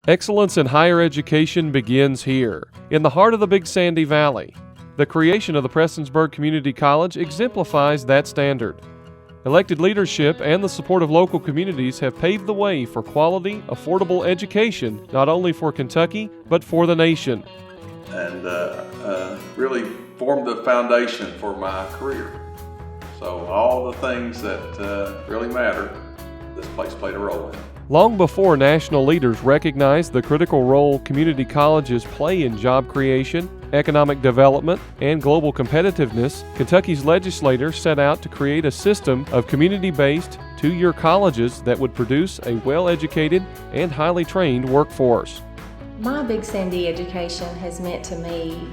Excellence in higher education begins here, in the heart of the Big Sandy Valley. The creation of the Prestonsburg Community College exemplifies that standard. Elected leadership and the support of local communities have paved the way for quality, affordable education, not only for Kentucky, but for the nation. And really formed the foundation for my career. So all the things that really matter, this place played a role in. Long before national leaders recognized the critical role community colleges play in job creation, economic development, and global competitiveness, Kentucky's legislators set out to create a system of community-based, two-year colleges that would produce a well-educated and highly trained workforce. My Big Sandy education has meant to me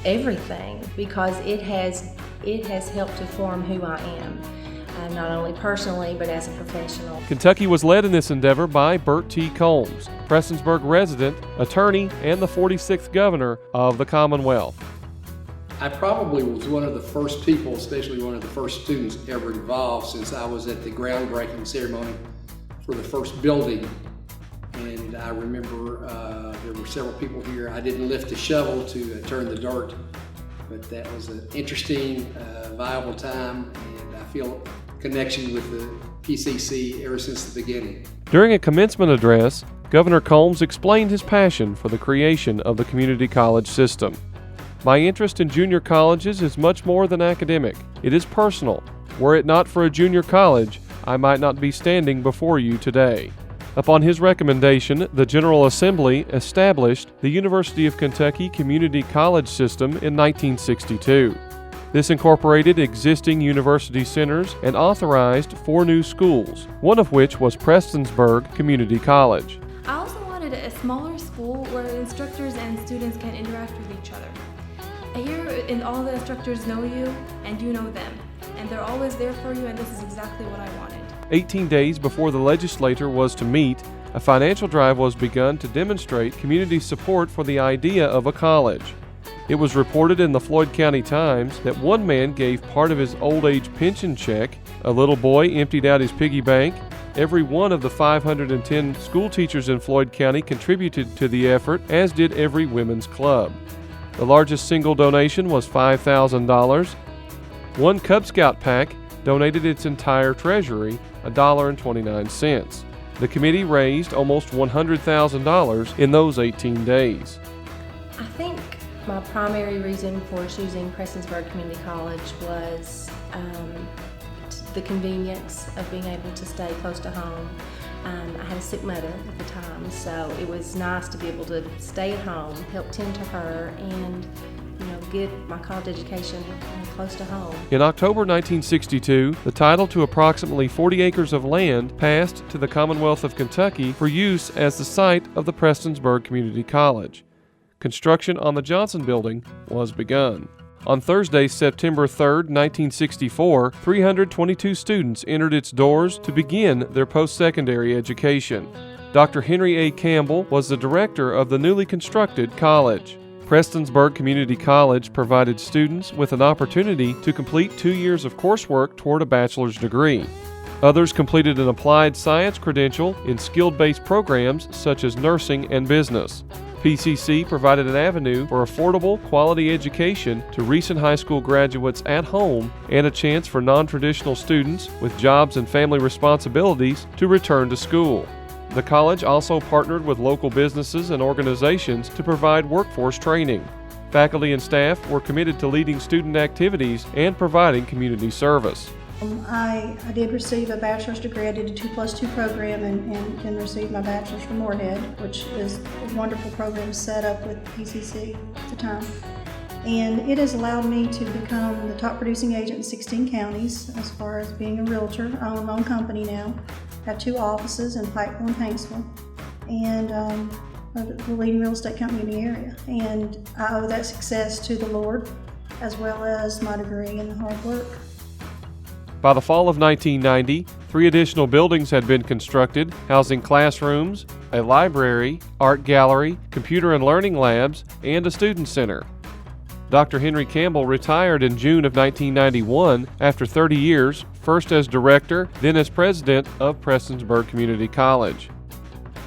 everything, because it has helped to form who I am. Not only personally, but as a professional. Kentucky was led in this endeavor by Bert T. Combs, Prestonsburg resident, attorney, and the 46th governor of the Commonwealth. I probably was one of the first people, especially one of the first students ever involved, since I was at the groundbreaking ceremony for the first building. And I remember there were several people here. I didn't lift a shovel to turn the dirt, but that was an interesting, viable time, and I feel connection with the PCC ever since the beginning. During a commencement address, Governor Combs explained his passion for the creation of the community college system. My interest in junior colleges is much more than academic. It is personal. Were it not for a junior college, I might not be standing before you today. Upon his recommendation, the General Assembly established the University of Kentucky Community College System in 1962. This incorporated existing university centers and authorized 4 new schools, one of which was Prestonsburg Community College. I also wanted a smaller school where instructors and students can interact with each other. Here, and all the instructors know you and you know them, and they're always there for you, and this is exactly what I wanted. 18 days before the legislature was to meet, a financial drive was begun to demonstrate community support for the idea of a college. It was reported in the Floyd County Times that one man gave part of his old age pension check, a little boy emptied out his piggy bank. Every one of the 510 school teachers in Floyd County contributed to the effort, as did every women's club. The largest single donation was $5,000. One Cub Scout pack donated its entire treasury, $1.29. The committee raised almost $100,000 in those 18 days. I think my primary reason for choosing Prestonsburg Community College was the convenience of being able to stay close to home. I had a sick mother at the time, so it was nice to be able to stay at home, help tend to her, and get my college education close to home. In October 1962, the title to approximately 40 acres of land passed to the Commonwealth of Kentucky for use as the site of the Prestonsburg Community College. Construction on the Johnson Building was begun. On Thursday, September 3, 1964, 322 students entered its doors to begin their post-secondary education. Dr. Henry A. Campbell was the director of the newly constructed college. Prestonsburg Community College provided students with an opportunity to complete 2 years of coursework toward a bachelor's degree. Others completed an applied science credential in skill-based programs such as nursing and business. PCC provided an avenue for affordable, quality education to recent high school graduates at home, and a chance for non-traditional students with jobs and family responsibilities to return to school. The college also partnered with local businesses and organizations to provide workforce training. Faculty and staff were committed to leading student activities and providing community service. I did receive a bachelor's degree. I did a 2+2 program and received my bachelor's from Moorhead, which is a wonderful program set up with PCC at the time. And it has allowed me to become the top producing agent in 16 counties as far as being a realtor. I own my own company now. I have 2 offices in Pikeville and Paintsville, and the leading real estate company in the area. And I owe that success to the Lord, as well as my degree and the hard work. By the fall of 1990, 3 additional buildings had been constructed, housing classrooms, a library, art gallery, computer and learning labs, and a student center. Dr. Henry Campbell retired in June of 1991 after 30 years, first as director, then as president of Prestonsburg Community College.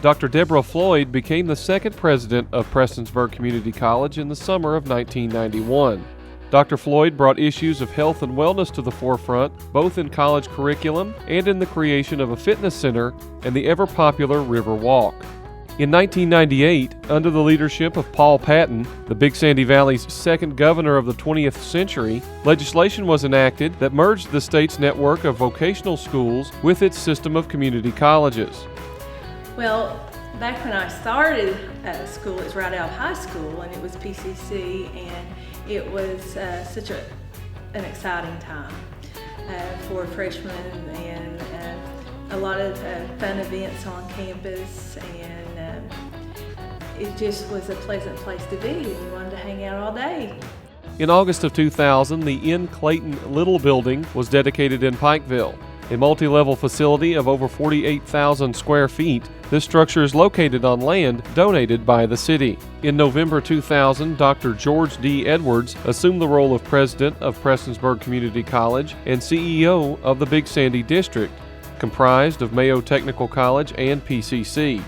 Dr. Deborah Floyd became the second president of Prestonsburg Community College in the summer of 1991. Dr. Floyd brought issues of health and wellness to the forefront, both in college curriculum and in the creation of a fitness center and the ever-popular River Walk. In 1998, under the leadership of Paul Patton, the Big Sandy Valley's second governor of the 20th century, legislation was enacted that merged the state's network of vocational schools with its system of community colleges. Well, back when I started school, it was right out of high school, and it was PCC, and it was such an exciting time for freshmen, and a lot of fun events on campus, and it just was a pleasant place to be, and you wanted to hang out all day. In August of 2000, the N. Clayton Little Building was dedicated in Pikeville. A multi-level facility of over 48,000 square feet, this structure is located on land donated by the city. In November 2000, Dr. George D. Edwards assumed the role of president of Prestonsburg Community College and CEO of the Big Sandy District, comprised of Mayo Technical College and PCC.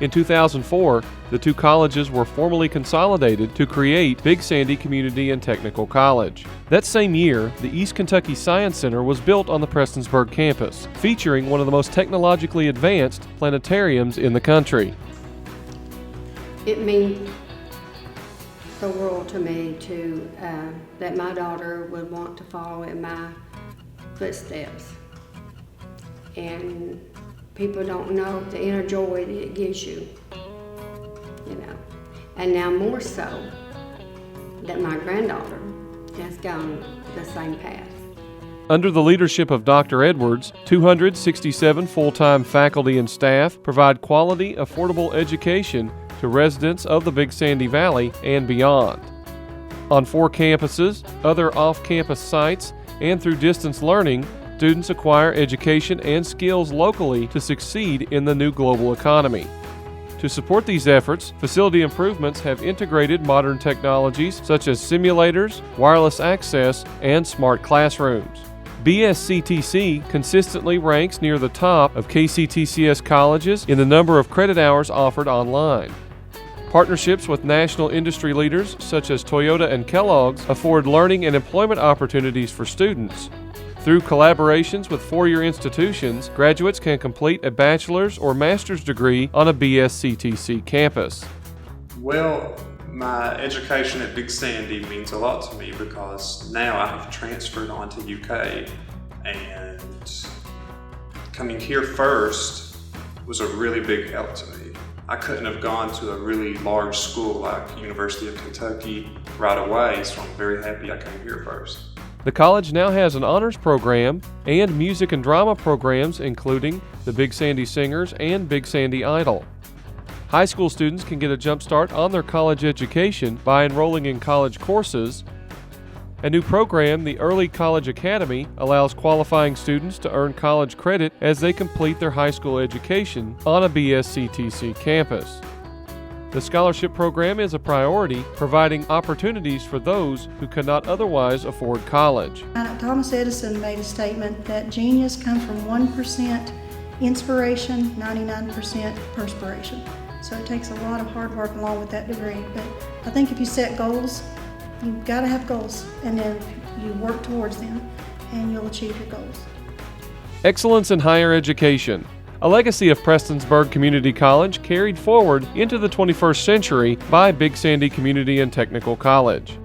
In 2004, the two colleges were formally consolidated to create Big Sandy Community and Technical College. That same year, the East Kentucky Science Center was built on the Prestonsburg campus, featuring one of the most technologically advanced planetariums in the country. It means the world to me that my daughter would want to follow in my footsteps. And people don't know the inner joy that it gives you, And now more so that my granddaughter has gone the same path. Under the leadership of Dr. Edwards, 267 full-time faculty and staff provide quality, affordable education to residents of the Big Sandy Valley and beyond. On 4 campuses, other off-campus sites, and through distance learning, students acquire education and skills locally to succeed in the new global economy. To support these efforts, facility improvements have integrated modern technologies such as simulators, wireless access, and smart classrooms. BSCTC consistently ranks near the top of KCTCS colleges in the number of credit hours offered online. Partnerships with national industry leaders such as Toyota and Kellogg's afford learning and employment opportunities for students. Through collaborations with 4-year institutions, graduates can complete a bachelor's or master's degree on a BSCTC campus. Well, my education at Big Sandy means a lot to me because now I have transferred on to UK, and coming here first was a really big help to me. I couldn't have gone to a really large school like University of Kentucky right away, so I'm very happy I came here first. The college now has an honors program and music and drama programs, including the Big Sandy Singers and Big Sandy Idol. High school students can get a jump start on their college education by enrolling in college courses. A new program, the Early College Academy, allows qualifying students to earn college credit as they complete their high school education on a BSCTC campus. The scholarship program is a priority, providing opportunities for those who cannot otherwise afford college. Thomas Edison made a statement that genius comes from 1% inspiration, 99% perspiration. So it takes a lot of hard work along with that degree. But I think if you set goals, you've got to have goals, and then you work towards them, and you'll achieve your goals. Excellence in higher education. A legacy of Prestonsburg Community College carried forward into the 21st century by Big Sandy Community and Technical College.